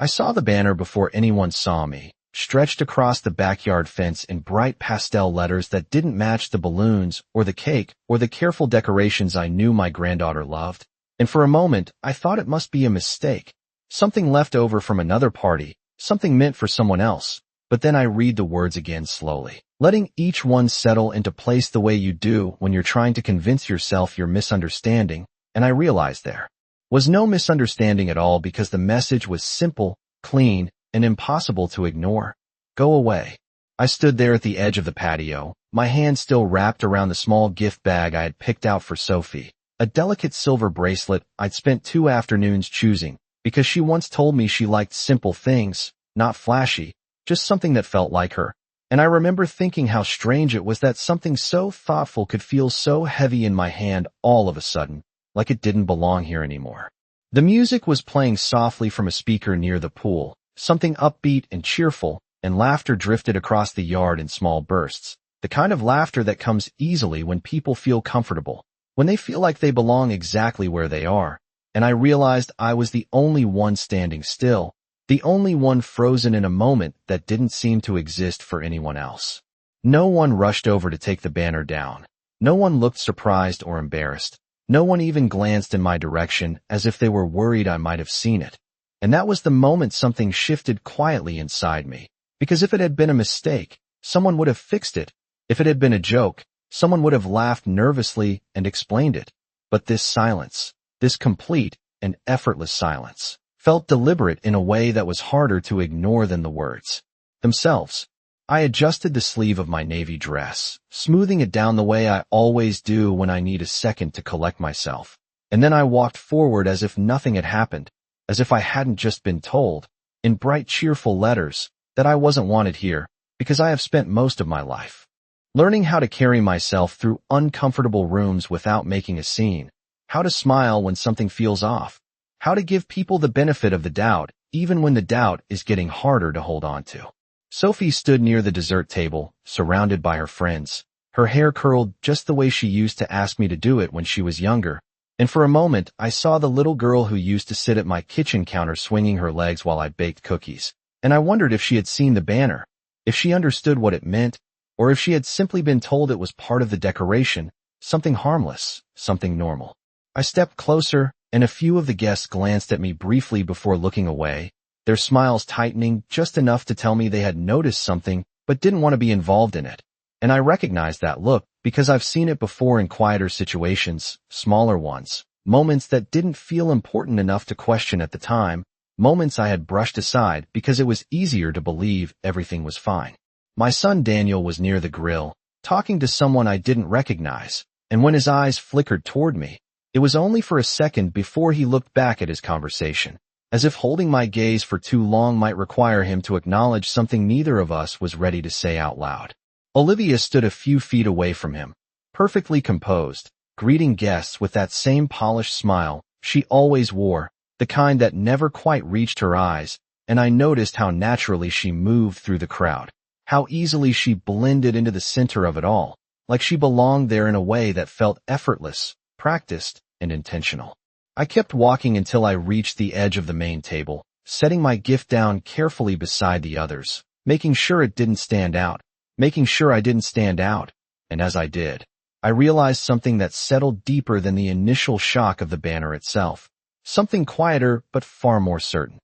I saw the banner before anyone saw me, stretched across the backyard fence in bright pastel letters that didn't match the balloons or the cake or the careful decorations I knew my granddaughter loved. And for a moment, I thought it must be a mistake, something left over from another party, something meant for someone else. But then I read the words again slowly, letting each one settle into place the way you do when you're trying to convince yourself you're misunderstanding, and I realized there was no misunderstanding at all because the message was simple, clean, and impossible to ignore. Go away. I stood there at the edge of the patio, my hand still wrapped around the small gift bag I had picked out for Sophie, a delicate silver bracelet I'd spent 2 afternoons choosing, because she once told me she liked simple things, not flashy, just something that felt like her. And I remember thinking how strange it was that something so thoughtful could feel so heavy in my hand all of a sudden, like it didn't belong here anymore. The music was playing softly from a speaker near the pool, something upbeat and cheerful, and laughter drifted across the yard in small bursts, the kind of laughter that comes easily when people feel comfortable, when they feel like they belong exactly where they are. And I realized I was the only one standing still, the only one frozen in a moment that didn't seem to exist for anyone else. No one rushed over to take the banner down. No one looked surprised or embarrassed. No one even glanced in my direction as if they were worried I might have seen it. And that was the moment something shifted quietly inside me. Because if it had been a mistake, someone would have fixed it. If it had been a joke, someone would have laughed nervously and explained it. But this silence, this complete and effortless silence, felt deliberate in a way that was harder to ignore than the words themselves. I adjusted the sleeve of my navy dress, smoothing it down the way I always do when I need a second to collect myself. And then I walked forward as if nothing had happened, as if I hadn't just been told, in bright cheerful letters, that I wasn't wanted here, because I have spent most of my life learning how to carry myself through uncomfortable rooms without making a scene, how to smile when something feels off, how to give people the benefit of the doubt, even when the doubt is getting harder to hold on to. Sophie stood near the dessert table, surrounded by her friends, her hair curled just the way she used to ask me to do it when she was younger, and for a moment I saw the little girl who used to sit at my kitchen counter swinging her legs while I baked cookies, and I wondered if she had seen the banner, if she understood what it meant, or if she had simply been told it was part of the decoration, something harmless, something normal. I stepped closer, and a few of the guests glanced at me briefly before looking away, their smiles tightening just enough to tell me they had noticed something but didn't want to be involved in it. And I recognized that look because I've seen it before in quieter situations, smaller ones, moments that didn't feel important enough to question at the time, moments I had brushed aside because it was easier to believe everything was fine. My son Daniel was near the grill, talking to someone I didn't recognize, and when his eyes flickered toward me, it was only for a second before he looked back at his conversation, as if holding my gaze for too long might require him to acknowledge something neither of us was ready to say out loud. Olivia stood a few feet away from him, perfectly composed, greeting guests with that same polished smile she always wore, the kind that never quite reached her eyes, and I noticed how naturally she moved through the crowd, how easily she blended into the center of it all, like she belonged there in a way that felt effortless, practiced, and intentional. I kept walking until I reached the edge of the main table, setting my gift down carefully beside the others, making sure it didn't stand out, making sure I didn't stand out, and as I did, I realized something that settled deeper than the initial shock of the banner itself, something quieter but far more certain.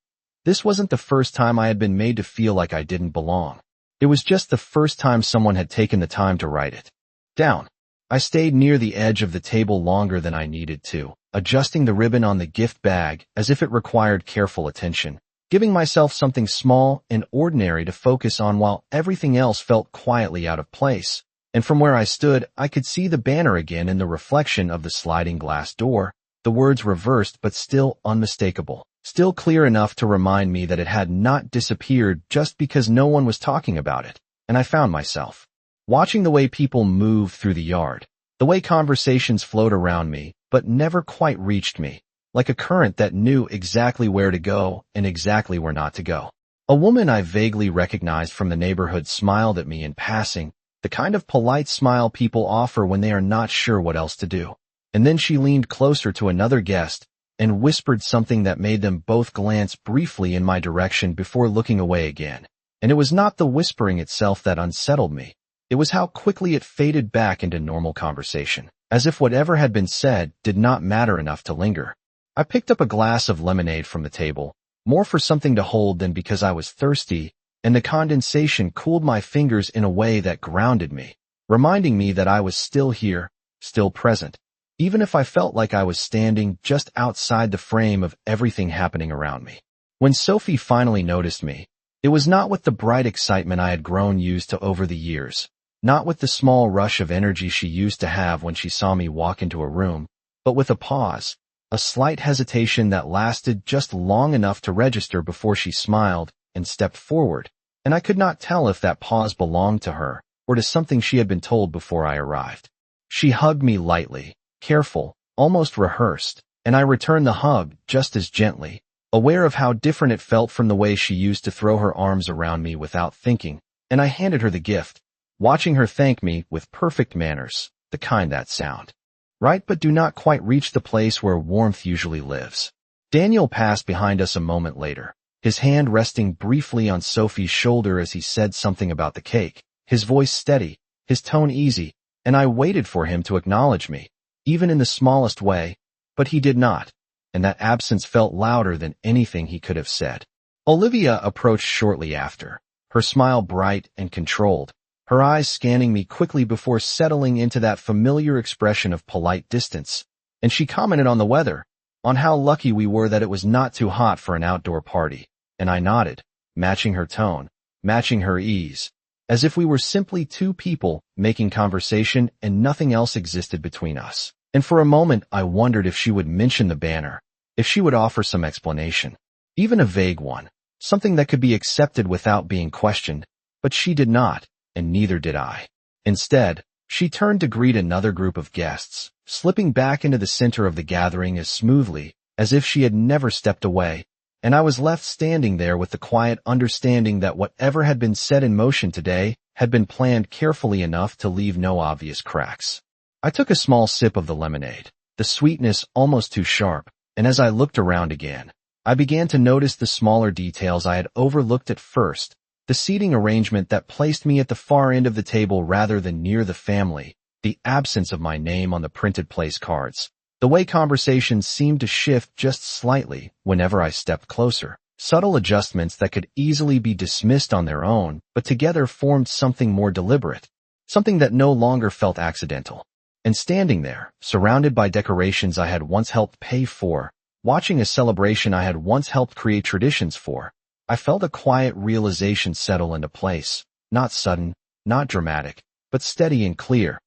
This wasn't the first time I had been made to feel like I didn't belong. It was just the first time someone had taken the time to write it down. I stayed near the edge of the table longer than I needed to, adjusting the ribbon on the gift bag as if it required careful attention, giving myself something small and ordinary to focus on while everything else felt quietly out of place. And from where I stood, I could see the banner again in the reflection of the sliding glass door, the words reversed but still unmistakable, still clear enough to remind me that it had not disappeared just because no one was talking about it. And I found myself watching the way people moved through the yard, the way conversations flowed around me, but never quite reached me, like a current that knew exactly where to go and exactly where not to go. A woman I vaguely recognized from the neighborhood smiled at me in passing, the kind of polite smile people offer when they are not sure what else to do. And then she leaned closer to another guest, and whispered something that made them both glance briefly in my direction before looking away again. And it was not the whispering itself that unsettled me. It was how quickly it faded back into normal conversation, as if whatever had been said did not matter enough to linger. I picked up a glass of lemonade from the table, more for something to hold than because I was thirsty, and the condensation cooled my fingers in a way that grounded me, reminding me that I was still here, still present, even if I felt like I was standing just outside the frame of everything happening around me. When Sophie finally noticed me, it was not with the bright excitement I had grown used to over the years, not with the small rush of energy she used to have when she saw me walk into a room, but with a pause, a slight hesitation that lasted just long enough to register before she smiled and stepped forward, and I could not tell if that pause belonged to her or to something she had been told before I arrived. She hugged me lightly, careful, almost rehearsed, and I returned the hug just as gently, aware of how different it felt from the way she used to throw her arms around me without thinking, and I handed her the gift, watching her thank me with perfect manners, the kind that sound right but do not quite reach the place where warmth usually lives. Daniel passed behind us a moment later, his hand resting briefly on Sophie's shoulder as he said something about the cake, his voice steady, his tone easy, and I waited for him to acknowledge me, even in the smallest way, but he did not, and that absence felt louder than anything he could have said. Olivia approached shortly after, her smile bright and controlled, her eyes scanning me quickly before settling into that familiar expression of polite distance, and she commented on the weather, on how lucky we were that it was not too hot for an outdoor party, and I nodded, matching her tone, matching her ease, as if we were simply two people making conversation and nothing else existed between us. And for a moment I wondered if she would mention the banner, if she would offer some explanation, even a vague one, something that could be accepted without being questioned, but she did not, and neither did I. Instead, she turned to greet another group of guests, slipping back into the center of the gathering as smoothly as if she had never stepped away, and I was left standing there with the quiet understanding that whatever had been set in motion today had been planned carefully enough to leave no obvious cracks. I took a small sip of the lemonade, the sweetness almost too sharp, and as I looked around again, I began to notice the smaller details I had overlooked at first, the seating arrangement that placed me at the far end of the table rather than near the family, the absence of my name on the printed place cards, the way conversations seemed to shift just slightly whenever I stepped closer, subtle adjustments that could easily be dismissed on their own, but together formed something more deliberate, something that no longer felt accidental. And standing there, surrounded by decorations I had once helped pay for, watching a celebration I had once helped create traditions for, I felt a quiet realization settle into place, not sudden, not dramatic, but steady and clear.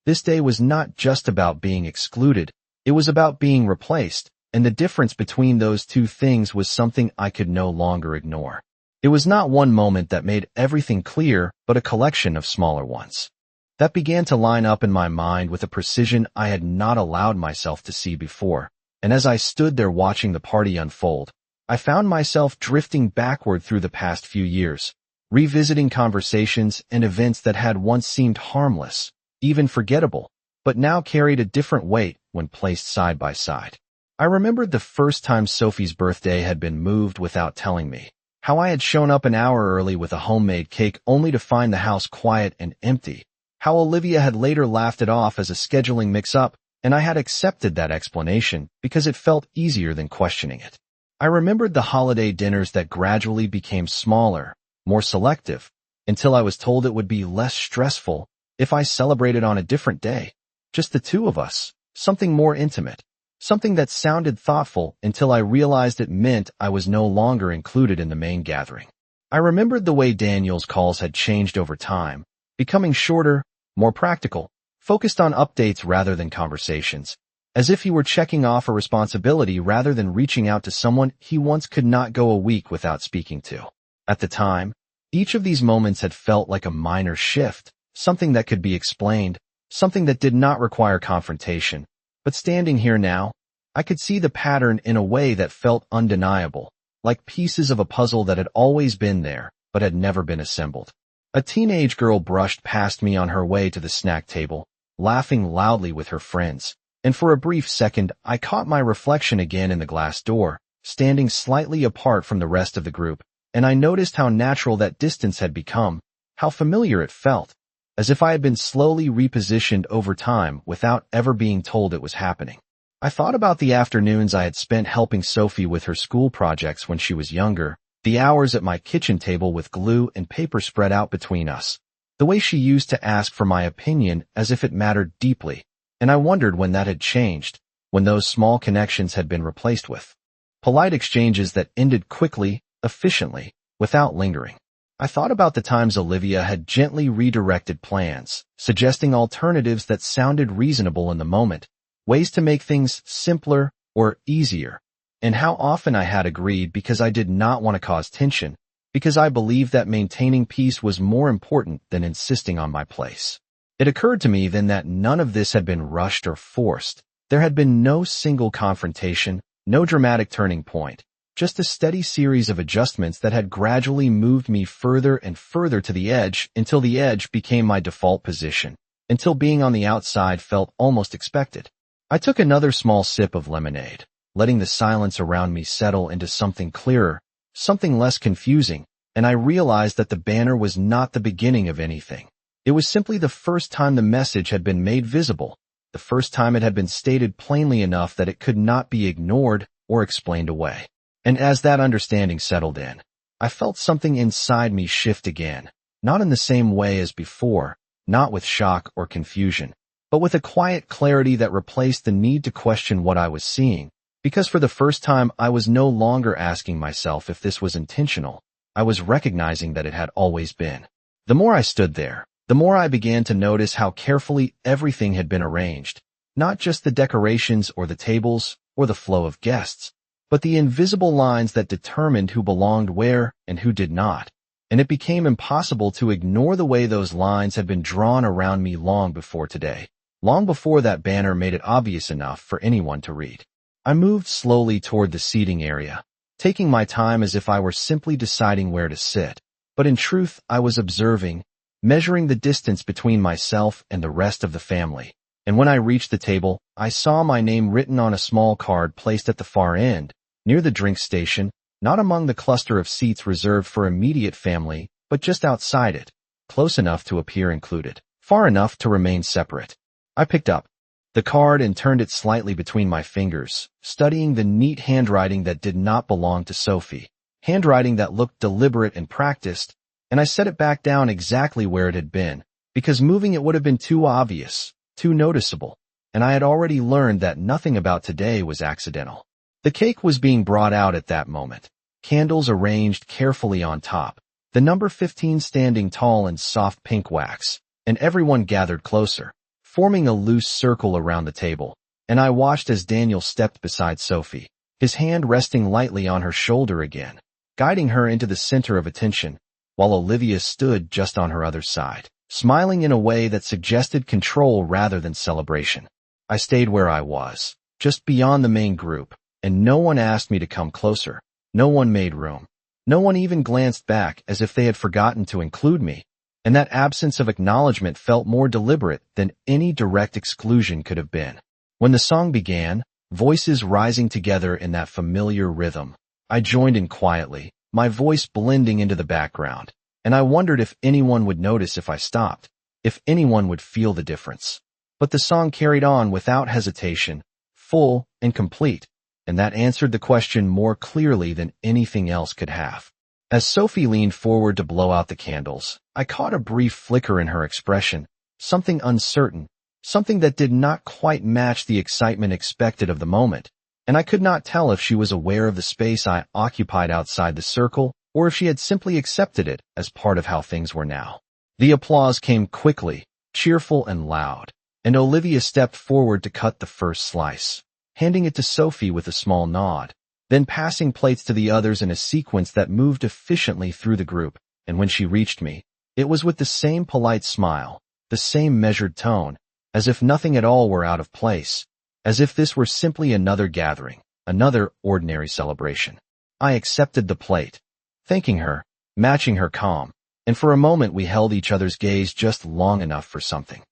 This day was not just about being excluded, it was about being replaced, and the difference between those two things was something I could no longer ignore. It was not one moment that made everything clear, but a collection of smaller ones that began to line up in my mind with a precision I had not allowed myself to see before, and as I stood there watching the party unfold, I found myself drifting backward through the past few years, revisiting conversations and events that had once seemed harmless, even forgettable, but now carried a different weight when placed side by side. I remembered the first time Sophie's birthday had been moved without telling me, how I had shown up an hour early with a homemade cake only to find the house quiet and empty, how Olivia had later laughed it off as a scheduling mix-up, and I had accepted that explanation because it felt easier than questioning it. I remembered the holiday dinners that gradually became smaller, more selective, until I was told it would be less stressful if I celebrated on a different day, just the two of us, something more intimate, something that sounded thoughtful until I realized it meant I was no longer included in the main gathering. I remembered the way Daniel's calls had changed over time, becoming shorter, more practical, focused on updates rather than conversations, as if he were checking off a responsibility rather than reaching out to someone he once could not go a week without speaking to. At the time, each of these moments had felt like a minor shift, something that could be explained, something that did not require confrontation. But standing here now, I could see the pattern in a way that felt undeniable, like pieces of a puzzle that had always been there, but had never been assembled. A teenage girl brushed past me on her way to the snack table, laughing loudly with her friends, And for a brief second, I caught my reflection again in the glass door, standing slightly apart from the rest of the group, and I noticed how natural that distance had become, how familiar it felt, as if I had been slowly repositioned over time without ever being told it was happening. I thought about the afternoons I had spent helping Sophie with her school projects when she was younger, the hours at my kitchen table with glue and paper spread out between us, the way she used to ask for my opinion as if it mattered deeply, and I wondered when that had changed, when those small connections had been replaced with polite exchanges that ended quickly, efficiently, without lingering. I thought about the times Olivia had gently redirected plans, suggesting alternatives that sounded reasonable in the moment, ways to make things simpler or easier, and how often I had agreed because I did not want to cause tension, because I believed that maintaining peace was more important than insisting on my place. It occurred to me then that none of this had been rushed or forced. There had been no single confrontation, no dramatic turning point, just a steady series of adjustments that had gradually moved me further and further to the edge until the edge became my default position, until being on the outside felt almost expected. I took another small sip of lemonade, letting the silence around me settle into something clearer, something less confusing, and I realized that the banner was not the beginning of anything. It was simply the first time the message had been made visible, the first time it had been stated plainly enough that it could not be ignored or explained away. And as that understanding settled in, I felt something inside me shift again, not in the same way as before, not with shock or confusion, but with a quiet clarity that replaced the need to question what I was seeing, because for the first time I was no longer asking myself if this was intentional. I was recognizing that it had always been. The more I stood there, the more I began to notice how carefully everything had been arranged, not just the decorations or the tables or the flow of guests, but the invisible lines that determined who belonged where and who did not. And it became impossible to ignore the way those lines had been drawn around me long before today, long before that banner made it obvious enough for anyone to read. I moved slowly toward the seating area, taking my time as if I were simply deciding where to sit. But in truth, I was observing, measuring the distance between myself and the rest of the family. And when I reached the table, I saw my name written on a small card placed at the far end, near the drink station, not among the cluster of seats reserved for immediate family, but just outside it, close enough to appear included, far enough to remain separate. I picked up the card and turned it slightly between my fingers, studying the neat handwriting that did not belong to Sophie, handwriting that looked deliberate and practiced, and I set it back down exactly where it had been, because moving it would have been too obvious, too noticeable, and I had already learned that nothing about today was accidental. The cake was being brought out at that moment, candles arranged carefully on top, the number 15 standing tall in soft pink wax, and everyone gathered closer, forming a loose circle around the table, and I watched as Daniel stepped beside Sophie, his hand resting lightly on her shoulder again, guiding her into the center of attention, while Olivia stood just on her other side, smiling in a way that suggested control rather than celebration. I stayed where I was, just beyond the main group, and no one asked me to come closer. No one made room. No one even glanced back as if they had forgotten to include me, and that absence of acknowledgement felt more deliberate than any direct exclusion could have been. When the song began, voices rising together in that familiar rhythm, I joined in quietly, my voice blending into the background, and I wondered if anyone would notice if I stopped, if anyone would feel the difference. But the song carried on without hesitation, full and complete, and that answered the question more clearly than anything else could have. As Sophie leaned forward to blow out the candles, I caught a brief flicker in her expression, something uncertain, something that did not quite match the excitement expected of the moment, and I could not tell if she was aware of the space I occupied outside the circle, or if she had simply accepted it as part of how things were now. The applause came quickly, cheerful and loud, and Olivia stepped forward to cut the first slice, handing it to Sophie with a small nod, then passing plates to the others in a sequence that moved efficiently through the group, and when she reached me, it was with the same polite smile, the same measured tone, as if nothing at all were out of place, as if this were simply another gathering, another ordinary celebration. I accepted the plate, thanking her, matching her calm, and for a moment we held each other's gaze just long enough for something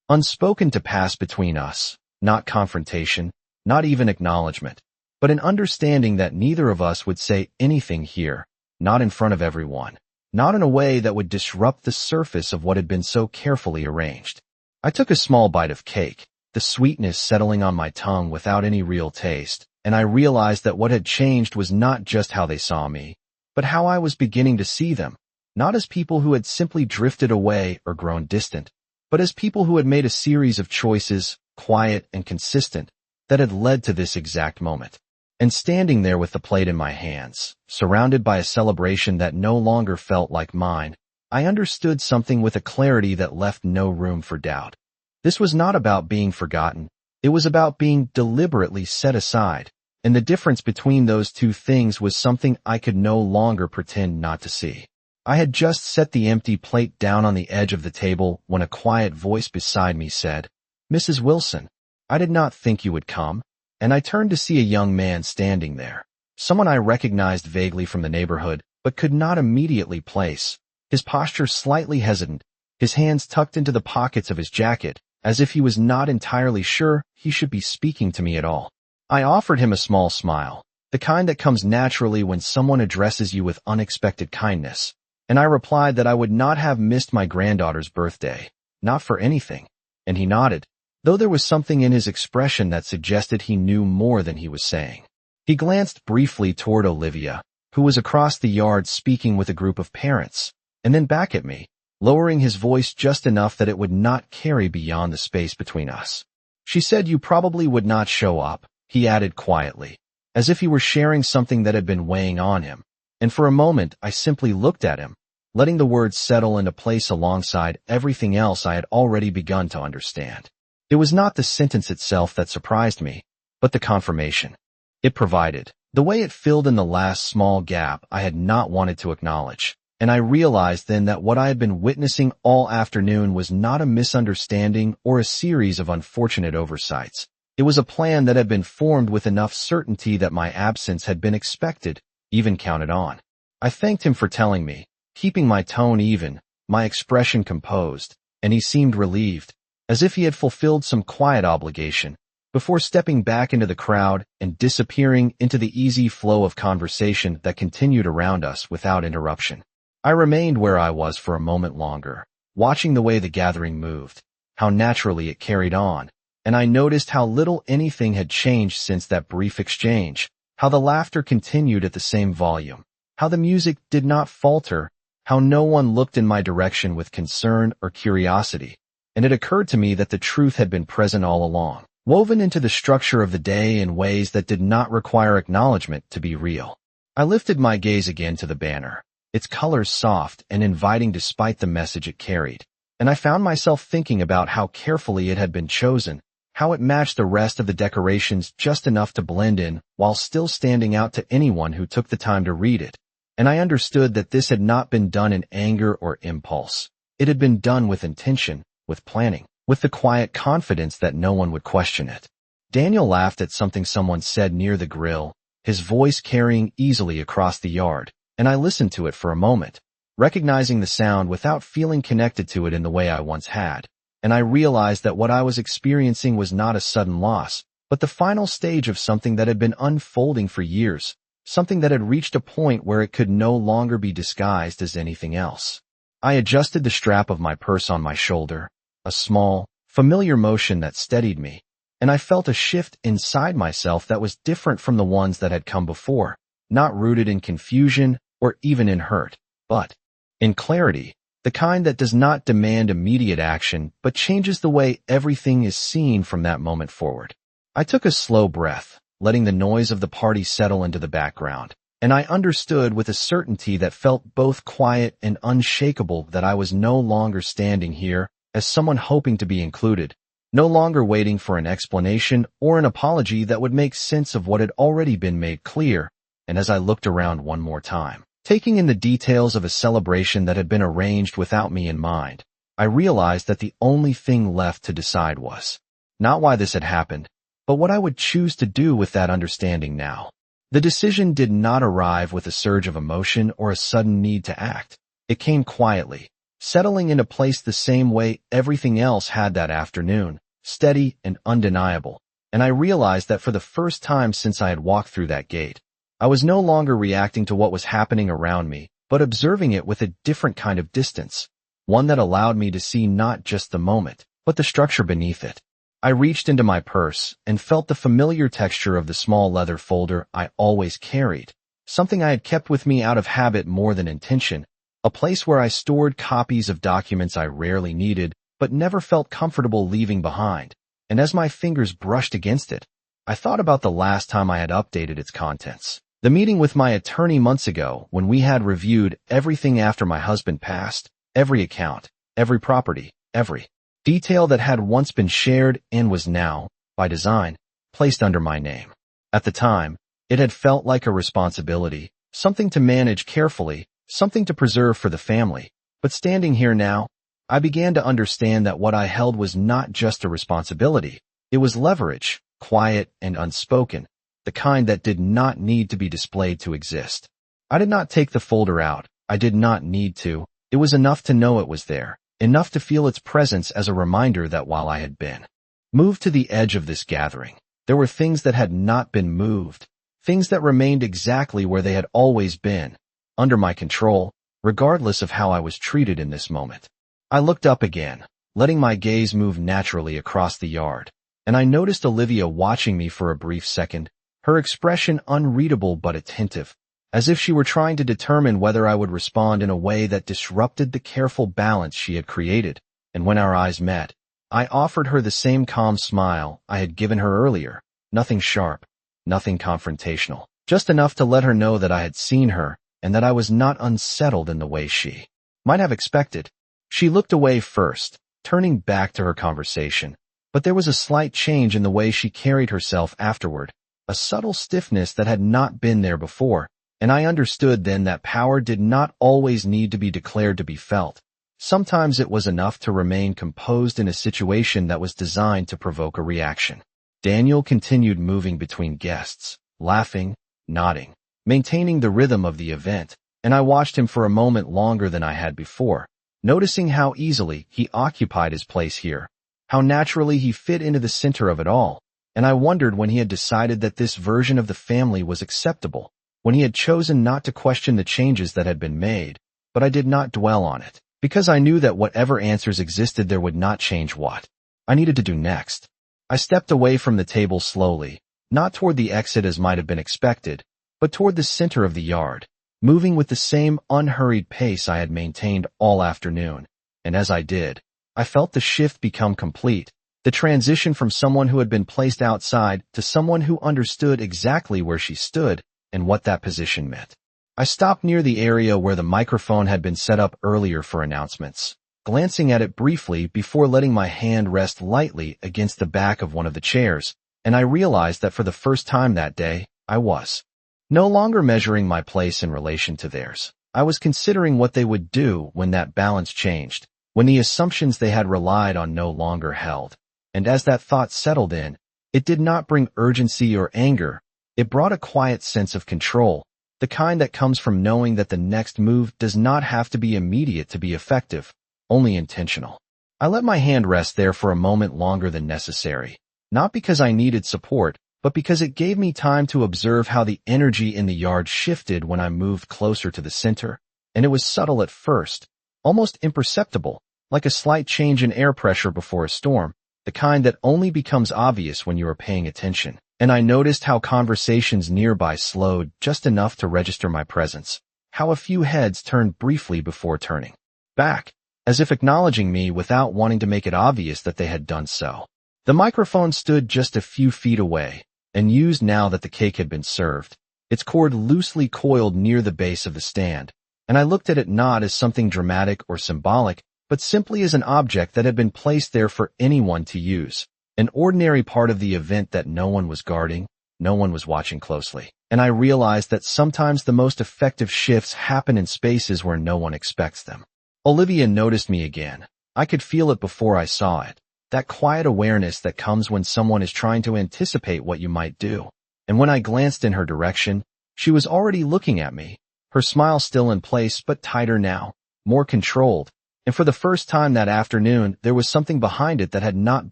unspoken to pass between us, not confrontation, not even acknowledgement, but an understanding that neither of us would say anything here, not in front of everyone, not in a way that would disrupt the surface of what had been so carefully arranged. I took a small bite of cake, the sweetness settling on my tongue without any real taste, and I realized that what had changed was not just how they saw me, but how I was beginning to see them, not as people who had simply drifted away or grown distant, but as people who had made a series of choices, quiet and consistent, that had led to this exact moment. And standing there with the plate in my hands, surrounded by a celebration that no longer felt like mine, I understood something with a clarity that left no room for doubt. This was not about being forgotten. It was about being deliberately set aside, and the difference between those two things was something I could no longer pretend not to see. I had just set the empty plate down on the edge of the table when a quiet voice beside me said, "Mrs. Wilson, I did not think you would come." And I turned to see a young man standing there, someone I recognized vaguely from the neighborhood, but could not immediately place, his posture slightly hesitant, his hands tucked into the pockets of his jacket, as if he was not entirely sure he should be speaking to me at all. I offered him a small smile, the kind that comes naturally when someone addresses you with unexpected kindness, and I replied that I would not have missed my granddaughter's birthday, not for anything, and he nodded, though there was something in his expression that suggested he knew more than he was saying. He glanced briefly toward Olivia, who was across the yard speaking with a group of parents, and then back at me, lowering his voice just enough that it would not carry beyond the space between us. "She said you probably would not show up," he added quietly, as if he were sharing something that had been weighing on him, and for a moment I simply looked at him, letting the words settle into place alongside everything else I had already begun to understand. It was not the sentence itself that surprised me, but the confirmation it provided, the way it filled in the last small gap I had not wanted to acknowledge. And I realized then that what I had been witnessing all afternoon was not a misunderstanding or a series of unfortunate oversights. It was a plan that had been formed with enough certainty that my absence had been expected, even counted on. I thanked him for telling me, keeping my tone even, my expression composed, and he seemed relieved, as if he had fulfilled some quiet obligation, before stepping back into the crowd and disappearing into the easy flow of conversation that continued around us without interruption. I remained where I was for a moment longer, watching the way the gathering moved, how naturally it carried on, and I noticed how little anything had changed since that brief exchange, how the laughter continued at the same volume, how the music did not falter, how no one looked in my direction with concern or curiosity. And it occurred to me that the truth had been present all along, woven into the structure of the day in ways that did not require acknowledgement to be real. I lifted my gaze again to the banner, its colors soft and inviting despite the message it carried, and I found myself thinking about how carefully it had been chosen, how it matched the rest of the decorations just enough to blend in while still standing out to anyone who took the time to read it. And I understood that this had not been done in anger or impulse. It had been done with intention, with planning, with the quiet confidence that no one would question it. Daniel laughed at something someone said near the grill, his voice carrying easily across the yard, and I listened to it for a moment, recognizing the sound without feeling connected to it in the way I once had, and I realized that what I was experiencing was not a sudden loss, but the final stage of something that had been unfolding for years, something that had reached a point where it could no longer be disguised as anything else. I adjusted the strap of my purse on my shoulder, a small, familiar motion that steadied me, and I felt a shift inside myself that was different from the ones that had come before, not rooted in confusion or even in hurt, but in clarity, the kind that does not demand immediate action but changes the way everything is seen from that moment forward. I took a slow breath, letting the noise of the party settle into the background, and I understood with a certainty that felt both quiet and unshakable that I was no longer standing here as someone hoping to be included, no longer waiting for an explanation or an apology that would make sense of what had already been made clear. And as I looked around one more time, taking in the details of a celebration that had been arranged without me in mind, I realized that the only thing left to decide was not why this had happened, but what I would choose to do with that understanding now. The decision did not arrive with a surge of emotion or a sudden need to act. It came quietly, settling into place the same way everything else had that afternoon, steady, and undeniable, and I realized that for the first time since I had walked through that gate, I was no longer reacting to what was happening around me, but observing it with a different kind of distance, one that allowed me to see not just the moment, but the structure beneath it. I reached into my purse and felt the familiar texture of the small leather folder I always carried, something I had kept with me out of habit more than intention, a place where I stored copies of documents I rarely needed but never felt comfortable leaving behind. And as my fingers brushed against it, I thought about the last time I had updated its contents. The meeting with my attorney months ago when we had reviewed everything after my husband passed, every account, every property, every detail that had once been shared and was now, by design, placed under my name. At the time, it had felt like a responsibility, something to manage carefully, something to preserve for the family. But standing here now, I began to understand that what I held was not just a responsibility. It was leverage, quiet and unspoken, the kind that did not need to be displayed to exist. I did not take the folder out. I did not need to. It was enough to know it was there, enough to feel its presence as a reminder that while I had been moved to the edge of this gathering, there were things that had not been moved, things that remained exactly where they had always been, under my control, regardless of how I was treated in this moment. I looked up again, letting my gaze move naturally across the yard, and I noticed Olivia watching me for a brief second, her expression unreadable but attentive, as if she were trying to determine whether I would respond in a way that disrupted the careful balance she had created. And when our eyes met, I offered her the same calm smile I had given her earlier, nothing sharp, nothing confrontational, just enough to let her know that I had seen her and that I was not unsettled in the way she might have expected. She looked away first, turning back to her conversation, but there was a slight change in the way she carried herself afterward, a subtle stiffness that had not been there before, and I understood then that power did not always need to be declared to be felt. Sometimes it was enough to remain composed in a situation that was designed to provoke a reaction. Daniel continued moving between guests, laughing, nodding, maintaining the rhythm of the event, and I watched him for a moment longer than I had before, noticing how easily he occupied his place here, how naturally he fit into the center of it all, and I wondered when he had decided that this version of the family was acceptable, when he had chosen not to question the changes that had been made. But I did not dwell on it, because I knew that whatever answers existed there would not change what I needed to do next. I stepped away from the table slowly, not toward the exit as might have been expected, but toward the center of the yard, moving with the same unhurried pace I had maintained all afternoon. And as I did, I felt the shift become complete, the transition from someone who had been placed outside to someone who understood exactly where she stood and what that position meant. I stopped near the area where the microphone had been set up earlier for announcements, glancing at it briefly before letting my hand rest lightly against the back of one of the chairs, and I realized that for the first time that day, I was no longer measuring my place in relation to theirs. I was considering what they would do when that balance changed, when the assumptions they had relied on no longer held. And as that thought settled in, it did not bring urgency or anger. It brought a quiet sense of control, the kind that comes from knowing that the next move does not have to be immediate to be effective, only intentional. I let my hand rest there for a moment longer than necessary, not because I needed support, but because it gave me time to observe how the energy in the yard shifted when I moved closer to the center, and it was subtle at first, almost imperceptible, like a slight change in air pressure before a storm, the kind that only becomes obvious when you are paying attention. And I noticed how conversations nearby slowed just enough to register my presence, how a few heads turned briefly before turning back, as if acknowledging me without wanting to make it obvious that they had done so. The microphone stood just a few feet away, and used now that the cake had been served, its cord loosely coiled near the base of the stand, and I looked at it not as something dramatic or symbolic, but simply as an object that had been placed there for anyone to use, an ordinary part of the event that no one was guarding, no one was watching closely. And I realized that sometimes the most effective shifts happen in spaces where no one expects them. Olivia noticed me again. I could feel it before I saw it, that quiet awareness that comes when someone is trying to anticipate what you might do. And when I glanced in her direction, she was already looking at me, her smile still in place but tighter now, more controlled, And for the first time that afternoon, there was something behind it that had not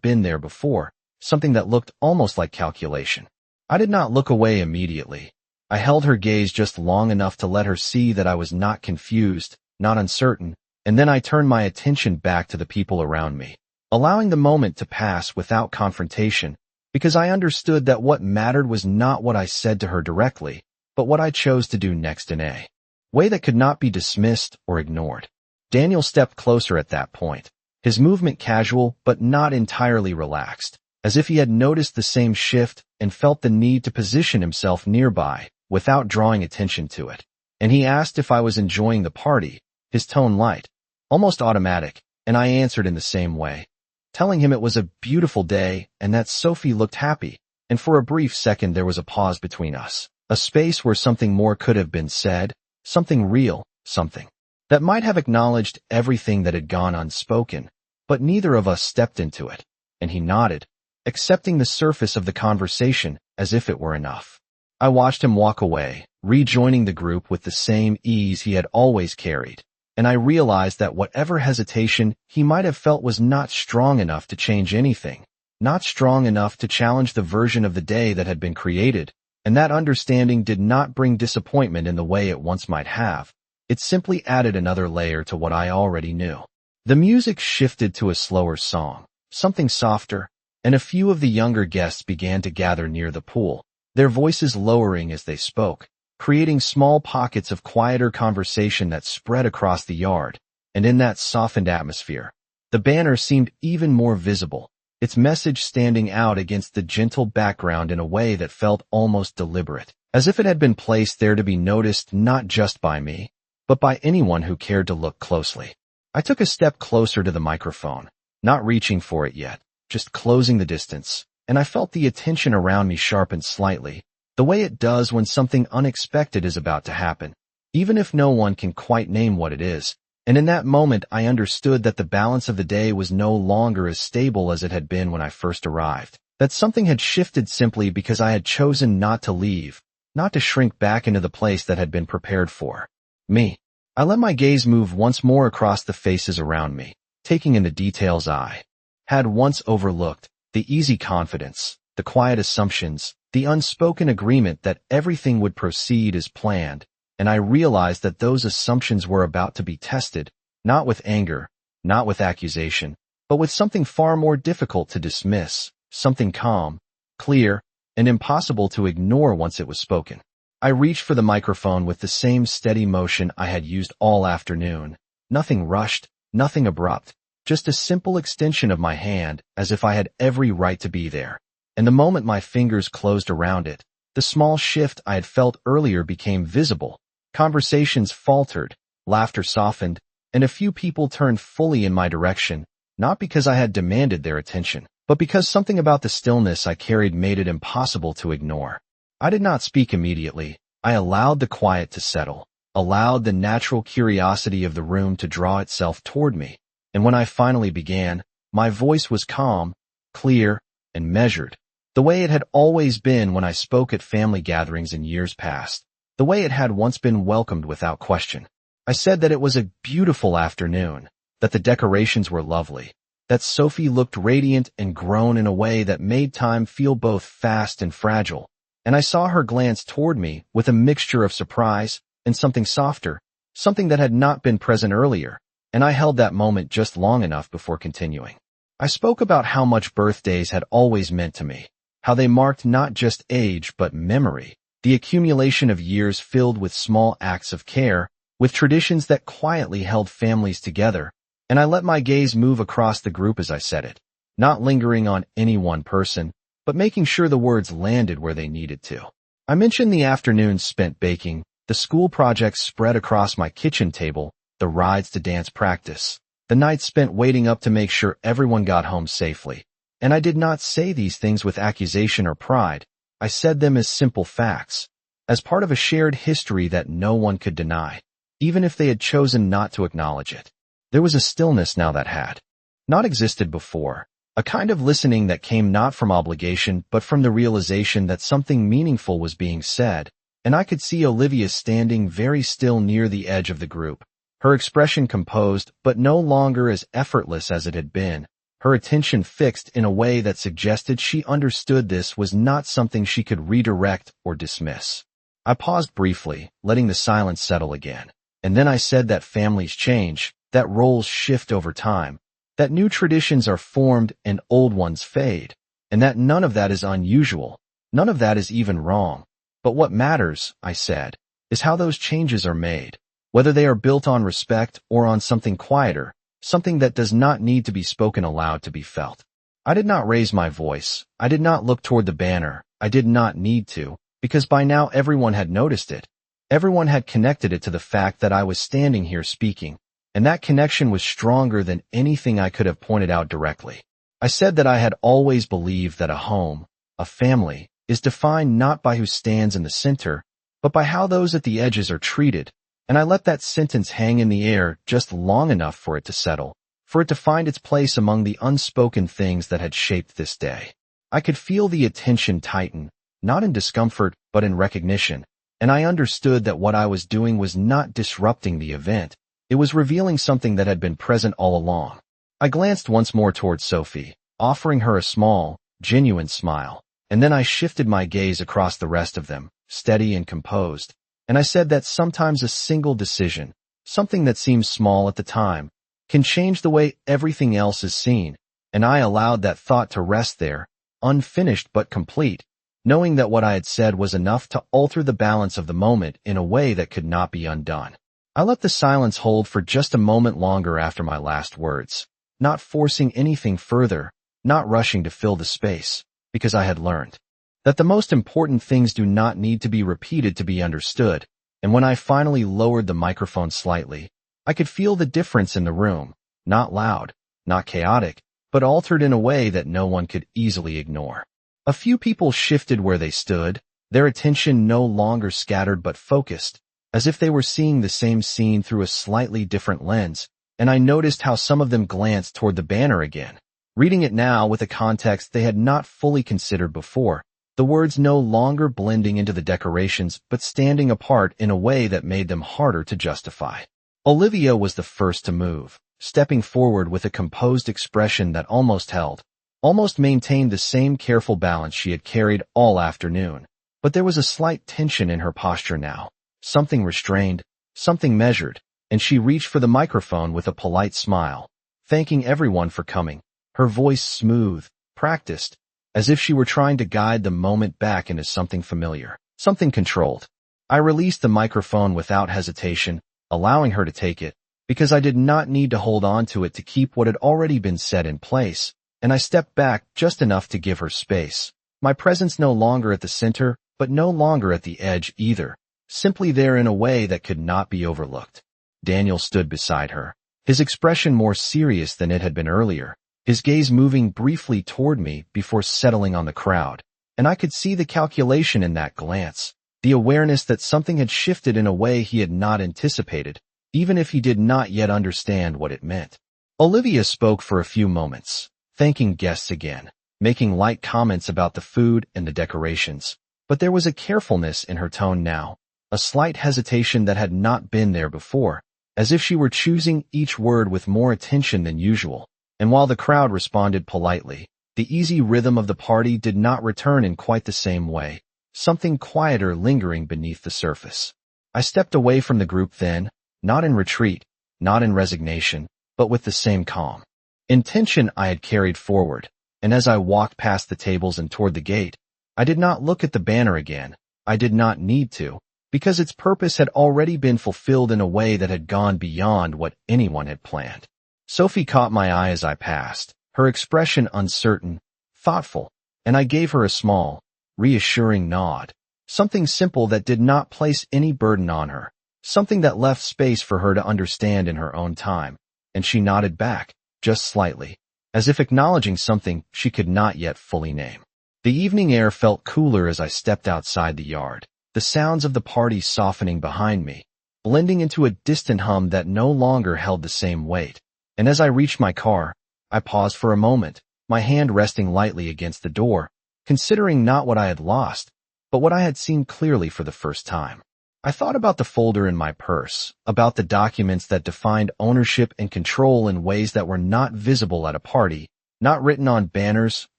been there before, something that looked almost like calculation. I did not look away immediately. I held her gaze just long enough to let her see that I was not confused, not uncertain, and then I turned my attention back to the people around me, allowing the moment to pass without confrontation, because I understood that what mattered was not what I said to her directly, but what I chose to do next in a way that could not be dismissed or ignored. Daniel stepped closer at that point, his movement casual but not entirely relaxed, as if he had noticed the same shift and felt the need to position himself nearby without drawing attention to it. And he asked if I was enjoying the party, his tone light, almost automatic, and I answered in the same way, telling him it was a beautiful day and that Sophie looked happy, and for a brief second there was a pause between us, a space where something more could have been said, something real, something that might have acknowledged everything that had gone unspoken, but neither of us stepped into it, and he nodded, accepting the surface of the conversation as if it were enough. I watched him walk away, rejoining the group with the same ease he had always carried, and I realized that whatever hesitation he might have felt was not strong enough to change anything, not strong enough to challenge the version of the day that had been created, and that understanding did not bring disappointment in the way it once might have. It simply added another layer to what I already knew. The music shifted to a slower song, something softer, and a few of the younger guests began to gather near the pool, their voices lowering as they spoke, creating small pockets of quieter conversation that spread across the yard. And in that softened atmosphere, the banner seemed even more visible, its message standing out against the gentle background in a way that felt almost deliberate, as if it had been placed there to be noticed not just by me, but by anyone who cared to look closely. I took a step closer to the microphone, not reaching for it yet, just closing the distance, and I felt the attention around me sharpen slightly, the way it does when something unexpected is about to happen, even if no one can quite name what it is. And in that moment I understood that the balance of the day was no longer as stable as it had been when I first arrived, that something had shifted simply because I had chosen not to leave, not to shrink back into the place that had been prepared for me. I let my gaze move once more across the faces around me, taking in the details I had once overlooked, the easy confidence, the quiet assumptions, the unspoken agreement that everything would proceed as planned, and I realized that those assumptions were about to be tested, not with anger, not with accusation, but with something far more difficult to dismiss, something calm, clear, and impossible to ignore once it was spoken. I reached for the microphone with the same steady motion I had used all afternoon, nothing rushed, nothing abrupt, just a simple extension of my hand as if I had every right to be there. And the moment my fingers closed around it, the small shift I had felt earlier became visible. Conversations faltered, laughter softened, and a few people turned fully in my direction, not because I had demanded their attention, but because something about the stillness I carried made it impossible to ignore. I did not speak immediately. I allowed the quiet to settle, allowed the natural curiosity of the room to draw itself toward me. And when I finally began, my voice was calm, clear, and measured, the way it had always been when I spoke at family gatherings in years past, the way it had once been welcomed without question. I said that it was a beautiful afternoon, that the decorations were lovely, that Sophie looked radiant and grown in a way that made time feel both fast and fragile, and I saw her glance toward me with a mixture of surprise and something softer, something that had not been present earlier, and I held that moment just long enough before continuing. I spoke about how much birthdays had always meant to me, how they marked not just age but memory, the accumulation of years filled with small acts of care, with traditions that quietly held families together, and I let my gaze move across the group as I said it, not lingering on any one person, but making sure the words landed where they needed to. I mentioned the afternoons spent baking, the school projects spread across my kitchen table, the rides to dance practice, the nights spent waiting up to make sure everyone got home safely. And I did not say these things with accusation or pride. I said them as simple facts, as part of a shared history that no one could deny, even if they had chosen not to acknowledge it. There was a stillness now that had not existed before, a kind of listening that came not from obligation but from the realization that something meaningful was being said, and I could see Olivia standing very still near the edge of the group, her expression composed but no longer as effortless as it had been, her attention fixed in a way that suggested she understood this was not something she could redirect or dismiss. I paused briefly, letting the silence settle again, and then I said that families change, that roles shift over time, that new traditions are formed and old ones fade, and that none of that is unusual, none of that is even wrong. But what matters, I said, is how those changes are made, whether they are built on respect or on something quieter, something that does not need to be spoken aloud to be felt. I did not raise my voice. I did not look toward the banner. I did not need to, because by now everyone had noticed it. Everyone had connected it to the fact that I was standing here speaking, and that connection was stronger than anything I could have pointed out directly. I said that I had always believed that a home, a family, is defined not by who stands in the center, but by how those at the edges are treated, and I let that sentence hang in the air just long enough for it to settle, for it to find its place among the unspoken things that had shaped this day. I could feel the attention tighten, not in discomfort, but in recognition, and I understood that what I was doing was not disrupting the event. It was revealing something that had been present all along. I glanced once more towards Sophie, offering her a small, genuine smile, and then I shifted my gaze across the rest of them, steady and composed, and I said that sometimes a single decision, something that seems small at the time, can change the way everything else is seen, and I allowed that thought to rest there, unfinished but complete, knowing that what I had said was enough to alter the balance of the moment in a way that could not be undone. I let the silence hold for just a moment longer after my last words, not forcing anything further, not rushing to fill the space, because I had learned that the most important things do not need to be repeated to be understood, and when I finally lowered the microphone slightly, I could feel the difference in the room, not loud, not chaotic, but altered in a way that no one could easily ignore. A few people shifted where they stood, their attention no longer scattered but focused, as if they were seeing the same scene through a slightly different lens, and I noticed how some of them glanced toward the banner again, reading it now with a context they had not fully considered before, the words no longer blending into the decorations but standing apart in a way that made them harder to justify. Olivia was the first to move, stepping forward with a composed expression that almost maintained the same careful balance she had carried all afternoon, but there was a slight tension in her posture now, something restrained, something measured, and she reached for the microphone with a polite smile, thanking everyone for coming, her voice smooth, practiced, as if she were trying to guide the moment back into something familiar, something controlled. I released the microphone without hesitation, allowing her to take it, because I did not need to hold on to it to keep what had already been said in place, and I stepped back just enough to give her space. My presence no longer at the center, but no longer at the edge either, simply there in a way that could not be overlooked. Daniel stood beside her, his expression more serious than it had been earlier, his gaze moving briefly toward me before settling on the crowd, and I could see the calculation in that glance, the awareness that something had shifted in a way he had not anticipated, even if he did not yet understand what it meant. Olivia spoke for a few moments, thanking guests again, making light comments about the food and the decorations, but there was a carefulness in her tone now, a slight hesitation that had not been there before, as if she were choosing each word with more attention than usual. And while the crowd responded politely, the easy rhythm of the party did not return in quite the same way, something quieter lingering beneath the surface. I stepped away from the group then, not in retreat, not in resignation, but with the same calm. Intention I had carried forward, and as I walked past the tables and toward the gate, I did not look at the banner again. I did not need to, because its purpose had already been fulfilled in a way that had gone beyond what anyone had planned. Sophie caught my eye as I passed, her expression uncertain, thoughtful, and I gave her a small, reassuring nod, something simple that did not place any burden on her, something that left space for her to understand in her own time, and she nodded back, just slightly, as if acknowledging something she could not yet fully name. The evening air felt cooler as I stepped outside the yard, the sounds of the party softening behind me, blending into a distant hum that no longer held the same weight. And as I reached my car, I paused for a moment, my hand resting lightly against the door, considering not what I had lost, but what I had seen clearly for the first time. I thought about the folder in my purse, about the documents that defined ownership and control in ways that were not visible at a party, not written on banners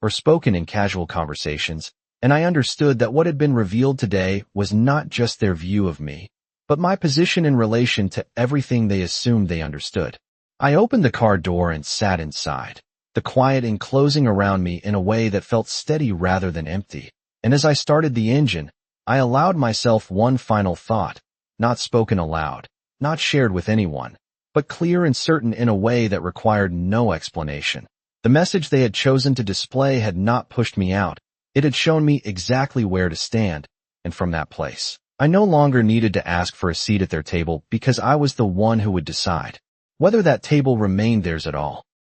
or spoken in casual conversations, and I understood that what had been revealed today was not just their view of me, but my position in relation to everything they assumed they understood. I opened the car door and sat inside, the quiet enclosing around me in a way that felt steady rather than empty. And as I started the engine, I allowed myself one final thought, not spoken aloud, not shared with anyone, but clear and certain in a way that required no explanation. The message they had chosen to display had not pushed me out. It had shown me exactly where to stand, and from that place, I no longer needed to ask for a seat at their table because I was the one who would decide whether that table remained theirs at all.